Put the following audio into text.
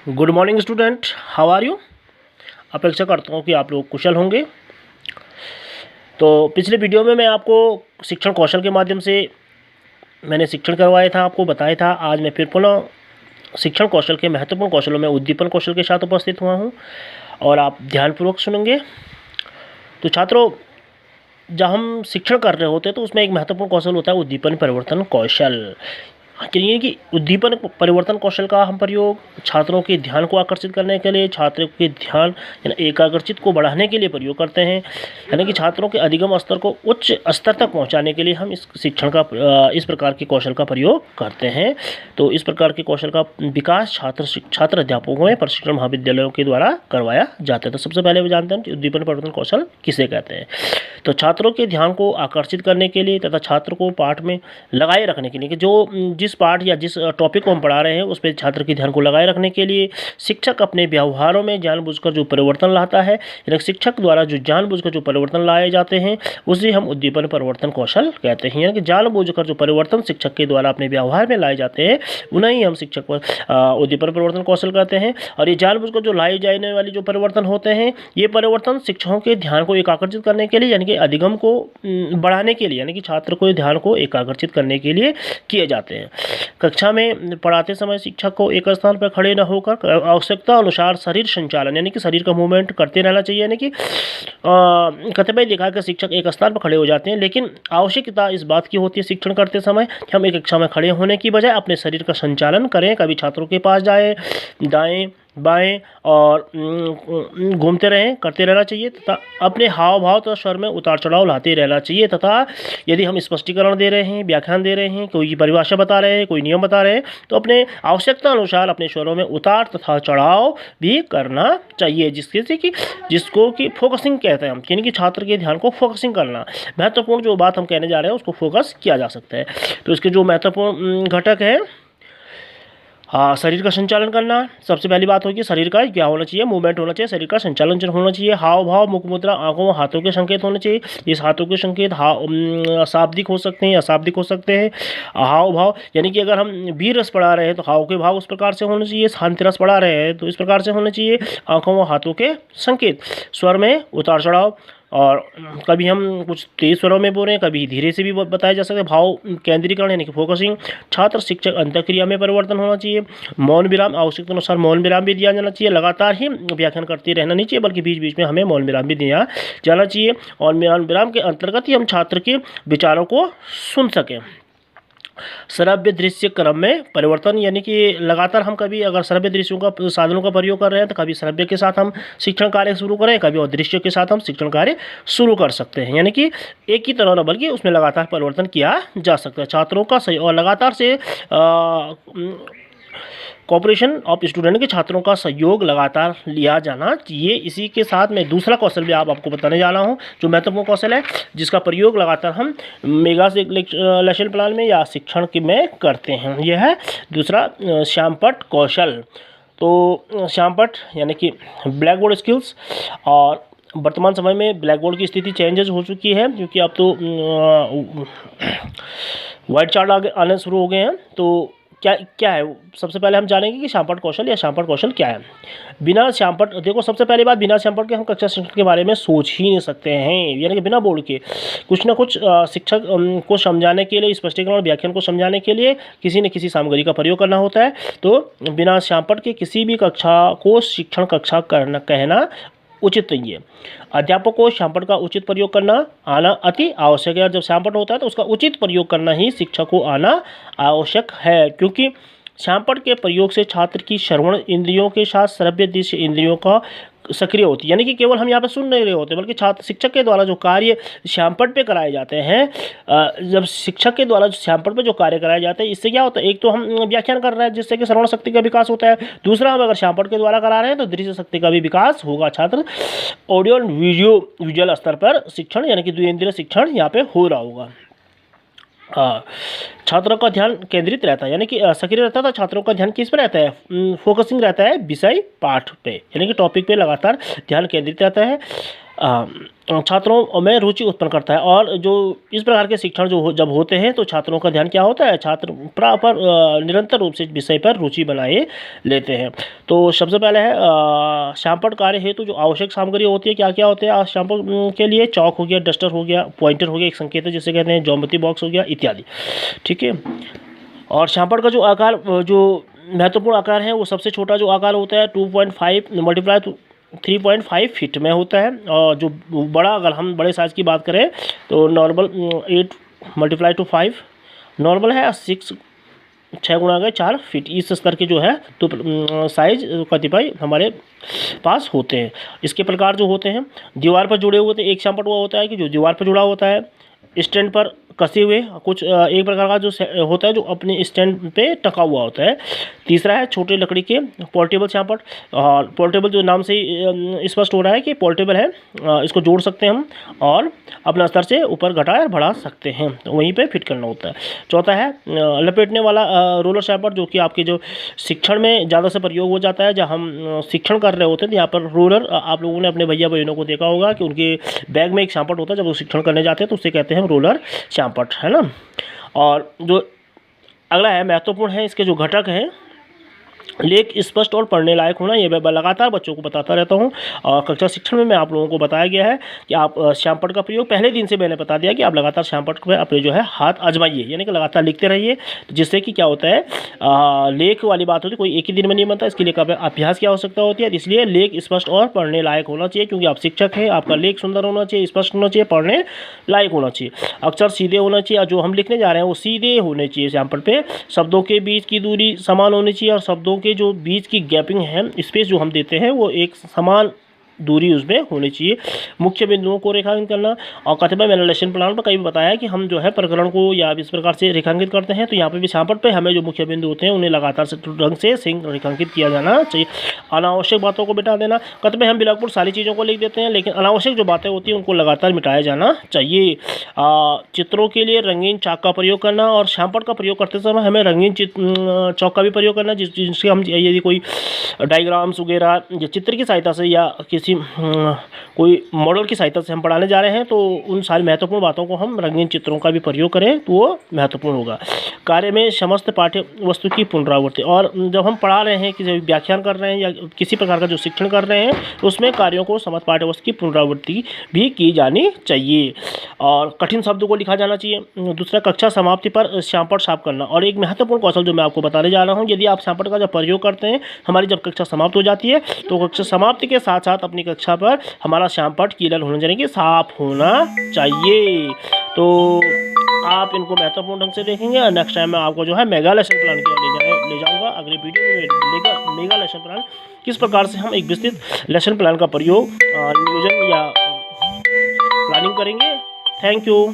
Good morning student, how are you. अपेक्षा करता हूँ कि आप लोग कुशल होंगे। तो पिछले वीडियो में मैं आपको शिक्षण कौशल के माध्यम से मैंने शिक्षण करवाया था, आपको बताया था। आज मैं फिर पुनः शिक्षण कौशल के महत्वपूर्ण कौशलों में उद्दीपन कौशल के साथ उपस्थित हुआ हूँ और आप ध्यानपूर्वक सुनेंगे। तो छात्रों, जब हम शिक्षण कर रहे होते हैं तो उसमें एक महत्वपूर्ण कौशल होता है उद्दीपन परिवर्तन कौशल। कहिए कि उद्दीपन परिवर्तन कौशल का हम प्रयोग छात्रों के ध्यान को आकर्षित करने के लिए, छात्रों के ध्यान यानी एकाग्रचित को बढ़ाने के लिए प्रयोग करते हैं। यानी कि छात्रों के अधिगम स्तर को उच्च स्तर तक पहुंचाने के लिए हम इस शिक्षण का इस प्रकार के कौशल का प्रयोग करते हैं। तो इस प्रकार के कौशल का विकास छात्र अध्यापकों में प्रशिक्षण महाविद्यालयों के द्वारा करवाया जाता है। तो सबसे पहले वो जानते हैं कि उद्दीपन परिवर्तन कौशल किसे कहते हैं। तो छात्रों के ध्यान को आकर्षित करने के लिए तथा छात्र को पाठ में लगाए रखने के लिए कि जो जिस पाठ या जिस टॉपिक को हम पढ़ा रहे हैं उस पर छात्र के ध्यान को लगाए रखने के लिए शिक्षक अपने व्यवहारों में जानबूझकर जो परिवर्तन लाता है, यानी शिक्षक द्वारा जो जानबूझकर जो परिवर्तन लाए जाते हैं उसे हम उद्दीपन परिवर्तन कौशल कहते हैं। यानी कि जानबूझकर जो परिवर्तन शिक्षक के द्वारा अपने व्यवहार में लाए जाते हैं उन्हें ही हम शिक्षक उद्दीपन परिवर्तन कौशल कहते हैं। और ये जानबूझकर जो लाए जाने वाली जो परिवर्तन होते हैं, ये परिवर्तन शिक्षकों के ध्यान को एकाग्रचित करने के लिए यानी कि अधिगम को बढ़ाने के लिए, यानी कि छात्र को ध्यान को एकाग्रचित करने के लिए किए जाते हैं। कक्षा में पढ़ाते समय शिक्षक को एक स्थान पर खड़े न होकर आवश्यकता अनुसार शरीर संचालन यानी कि शरीर का मूवमेंट करते रहना चाहिए। यानी कि कतिपय देखा कि शिक्षक एक स्थान पर खड़े हो जाते हैं, लेकिन आवश्यकता इस बात की होती है शिक्षण करते समय कि हम एक कक्षा में खड़े होने की बजाय अपने शरीर का संचालन करें। कभी छात्रों के पास जाएं, दाएं बाएं और घूमते रहें, करते रहना चाहिए तथा अपने हाव भाव तथा स्वर में उतार चढ़ाव लाते रहना चाहिए। तथा यदि हम स्पष्टीकरण दे रहे हैं, व्याख्यान दे रहे हैं, कोई परिभाषा बता रहे हैं, कोई नियम बता रहे हैं, तो अपने आवश्यकता अनुसार अपने स्वरों में उतार तथा चढ़ाव भी करना चाहिए, जिसको कि फोकसिंग कहते हैं हम, यानी कि छात्र के ध्यान को फोकसिंग करना। महत्वपूर्ण जो बात हम कहने जा रहे हैं उसको फोकस किया जा सकता है। तो इसके जो महत्वपूर्ण घटक है, शरीर का संचालन करना। सबसे पहली बात होगी शरीर का क्या होना चाहिए, मूवमेंट होना चाहिए, शरीर का संचालन होना चाहिए। हाव भाव, मुख मुद्रा, आंखों हाथों के संकेत होने चाहिए। इस हाथों के संकेत शाब्दिक हो सकते हैं, अशाब्दिक हो सकते हैं। हाव भाव यानी कि अगर हम वीर रस पढ़ा रहे हैं तो हाव के भाव उस प्रकार से होने चाहिए, शांति रस पढ़ा रहे हैं तो इस प्रकार से होने चाहिए। आंखों व हाथों के संकेत, स्वर में उतार चढ़ाव, और कभी हम कुछ तेज स्वरों में बोल रहे हैं, कभी धीरे से भी बताया जा सकता है। भाव केंद्रीकरण यानी कि फोकसिंग। छात्र शिक्षक अंतःक्रिया में परिवर्तन होना चाहिए। मौन विराम, आवश्यकता अनुसार मौन विराम भी दिया जाना चाहिए। लगातार ही व्याख्यान करते रहना नहीं चाहिए, बल्कि बीच बीच में हमें मौन विराम भी दिया जाना चाहिए। और मौन विराम के अंतर्गत ही हम छात्र के विचारों को सुन सकें। श्रव्य दृश्य क्रम में परिवर्तन यानी कि लगातार हम कभी अगर श्रव्य दृश्यों का साधनों का प्रयोग कर रहे हैं तो कभी श्रव्य के साथ हम शिक्षण कार्य शुरू करें, कभी और दृश्य के साथ हम शिक्षण कार्य शुरू कर सकते हैं। यानी कि एक ही तरह न बल्कि उसमें लगातार परिवर्तन किया जा सकता है। छात्रों का सही और लगातार से कॉपरेशन ऑफ स्टूडेंट के छात्रों का सहयोग लगातार लिया जाना चाहिए। इसी के साथ मैं दूसरा कौशल भी आपको बताने जा रहा हूं जो महत्वपूर्ण कौशल है, जिसका प्रयोग लगातार हम मेगा लेसन प्लान में या शिक्षण के में करते हैं। यह है दूसरा श्यामपट्ट कौशल। तो श्यामपट्ट यानी कि ब्लैक बोर्ड स्किल्स। और वर्तमान समय में ब्लैक बोर्ड की स्थिति चेंजेस हो चुकी है, क्योंकि अब तो वाइट चार्ट आने शुरू हो गए हैं। तो क्या है, सबसे पहले हम जानेंगे कि श्यामपट्ट कौशल या श्यामपट्ट कौशल क्या है। बिना श्यामपट्ट, देखो सबसे पहली बात, बिना श्यामपट्ट के हम कक्षा शिक्षण के बारे में सोच ही नहीं सकते हैं। यानी कि बिना बोर्ड के कुछ ना कुछ शिक्षक को समझाने के लिए, स्पष्टीकरण और व्याख्यान को समझाने के लिए किसी न किसी सामग्री का प्रयोग करना होता है। तो बिना श्यामपट्ट के किसी भी कक्षा को शिक्षण कक्षा कहना उचित नहीं है। अध्यापक को श्यामपट्ट का उचित प्रयोग करना आना अति आवश्यक है। और जब श्यामपट्ट होता है तो उसका उचित प्रयोग करना ही शिक्षक को आना आवश्यक है, क्योंकि श्यामपट्ट के प्रयोग से छात्र की श्रवण इंद्रियों के साथ श्रव्य दृश्य इंद्रियों का सक्रिय होती है। यानी कि केवल हम यहाँ पे सुन नहीं रहे होते, बल्कि छात्र शिक्षक के द्वारा जो कार्य श्यामपट्ट पे कराए जाते हैं, जब शिक्षक के द्वारा श्यामपट्ट पे जो कार्य कराए जाते हैं, इससे क्या होता है, एक तो हम व्याख्यान कर रहे हैं जिससे कि श्रवण शक्ति का विकास होता है। दूसरा, हम अगर श्यामपट्ट के द्वारा करा रहे हैं तो दृश्य शक्ति का भी विकास होगा। छात्र ऑडियो विजुअल स्तर पर शिक्षण यानी कि द्विइंद्रिय शिक्षण यहाँ पे हो रहा होगा। छात्रों का ध्यान केंद्रित रहता है, यानी कि सक्रिय रहता था। छात्रों का ध्यान किस पे रहता है, फोकसिंग रहता है विषय पाठ पे, यानी कि टॉपिक पे लगातार ध्यान केंद्रित रहता है। छात्रों में रुचि उत्पन्न करता है। और जो इस प्रकार के शिक्षण जब होते हैं तो छात्रों का ध्यान क्या होता है, छात्र प्रॉपर निरंतर रूप से विषय पर रुचि बनाए लेते हैं। तो सबसे पहले है श्यामपट्ट कार्य हेतु जो आवश्यक सामग्री होती है, क्या क्या होते हैं श्यामपट्ट के लिए, चौक हो गया, डस्टर हो गया, पॉइंटर हो गया, एक संकेतक जिसे कहते हैं, ज्योमेट्री बॉक्स हो गया इत्यादि। ठीक है। और श्यामपट्ट का जो आकार, जो महत्वपूर्ण आकार है, वो सबसे छोटा जो आकार होता है 2.5 मल्टीप्लाई 3.5 फीट में होता है। और जो बड़ा, अगर हम बड़े साइज़ की बात करें तो नॉर्मल 8 मल्टीप्लाई टू 5 नॉर्मल है, 6 गुणा गए 4 फीट, इस स्तर के जो है तो साइज कतिपय हमारे पास होते हैं। इसके प्रकार जो होते हैं, दीवार पर जुड़े हुए होते हैं। एक श्यामपट्ट वो होता है कि जो दीवार पर जुड़ा होता है, स्टैंड पर कसे हुए, कुछ एक प्रकार का जो होता है जो अपने स्टैंड पे टका हुआ होता है। तीसरा है छोटे लकड़ी के पोर्टेबल श्यामपट्ट। और पोर्टेबल जो नाम से स्पष्ट हो रहा है कि पोर्टेबल है, इसको जोड़ सकते हैं हम और अपना स्तर से ऊपर घटा या बढ़ा सकते हैं, तो वहीं पे फिट करना होता है। चौथा है लपेटने वाला रोलर श्यामपट्ट, जो कि आपके जो शिक्षण में ज़्यादा से प्रयोग हो जाता है। जब हम शिक्षण कर रहे होते हैं तो यहाँ पर रोलर, आप लोगों ने अपने भैया बहनों को देखा होगा कि उनके बैग में एक श्यामपट्ट होता है, जब वो शिक्षण करने जाते हैं तो उससे कहते हैं हम रोलर श्यामपट्ट, है ना। और जो अगला है महत्वपूर्ण है, इसके जो घटक हैं, लेख स्पष्ट और पढ़ने लायक होना, ये मैं लगातार बच्चों को बताता रहता हूँ। और कक्षा शिक्षण में आप लोगों को बताया गया है कि आप श्यामपट्ट का प्रयोग, पहले दिन से मैंने बता दिया कि आप लगातार श्यामपट्ट पे अपने जो है हाथ आजमाइए, यानी कि लगातार लिखते रहिए, जिससे कि क्या होता है, लेख वाली बात होती है, कोई एक ही दिन में नहीं बनता, इसके लिए अभ्यास की आवश्यकता होती है। इसलिए लेख स्पष्ट और पढ़ने लायक होना चाहिए, क्योंकि आप शिक्षक हैं, आपका लेख सुंदर होना चाहिए, स्पष्ट होना चाहिए, पढ़ने लायक होना चाहिए, अक्षर सीधे होना चाहिए, और जो हम लिखने जा रहे हैं वो सीधे होने चाहिए श्यामपट्ट पे। शब्दों के बीच की दूरी समान होनी चाहिए, और शब्दों के जो बीच की गैपिंग है, स्पेस जो हम देते हैं, वो एक समान दूरी उसमें होनी चाहिए। मुख्य बिंदुओं को रेखांकित करना, और कतिपय मैंने लेसन प्लान पर कई बताया कि हम जो है प्रकरण को या इस प्रकार से रेखांकित करते हैं, तो यहाँ पे भी श्यामपट्ट पे हमें जो मुख्य बिंदु होते हैं उन्हें लगातार से ढंग से रेखांकित किया जाना चाहिए। अनावश्यक बातों को मिटा देना, कतिपय हम बिल्कुल सारी चीज़ों को लिख देते हैं, लेकिन अनावश्यक जो बातें होती हैं उनको लगातार मिटाया जाना चाहिए। चित्रों के लिए रंगीन चाक का प्रयोग करना, और श्यामपट्ट का प्रयोग करते समय हमें रंगीन चौक का भी प्रयोग करना, जिससे हम यदि कोई डायग्राम्स वगैरह या चित्र की सहायता से या किसी कोई मॉडल की सहायता से हम पढ़ाने जा रहे हैं, तो उन सारी महत्वपूर्ण बातों को हम रंगीन चित्रों का भी प्रयोग करें तो वो महत्वपूर्ण होगा। कार्य में समस्त पाठ्य वस्तु की पुनरावृत्ति, और जब हम पढ़ा रहे हैं, किसी व्याख्यान कर रहे हैं या किसी प्रकार का जो शिक्षण कर रहे हैं, उसमें कार्यों को समस्त पाठ्य वस्तु की पुनरावृत्ति भी की जानी चाहिए। और कठिन शब्दों को लिखा जाना चाहिए। दूसरा, कक्षा समाप्ति पर श्यामपट्ट साफ करना, और एक महत्वपूर्ण कौशल जो मैं आपको बताने जा रहा हूँ, यदि आप श्यामपट्ट का जब प्रयोग करते हैं, हमारी जब कक्षा समाप्त हो जाती है, तो कक्षा समाप्ति के साथ साथ अपनी कक्षा पर हमारा श्यामपट्ट क्लियर होना चाहिए, साफ होना चाहिए। तो आप इनको महत्वपूर्ण ढंग से देखेंगे, और नेक्स्ट टाइम मैं आपको जो है मेगा लेसन प्लान की ओर ले जाऊंगा। अगले वीडियो में मेगा लेसन प्लान, किस प्रकार से हम एक विस्तृत लेसन प्लान का प्रयोग नियोजन या प्लानिंग करेंगे। Thank you.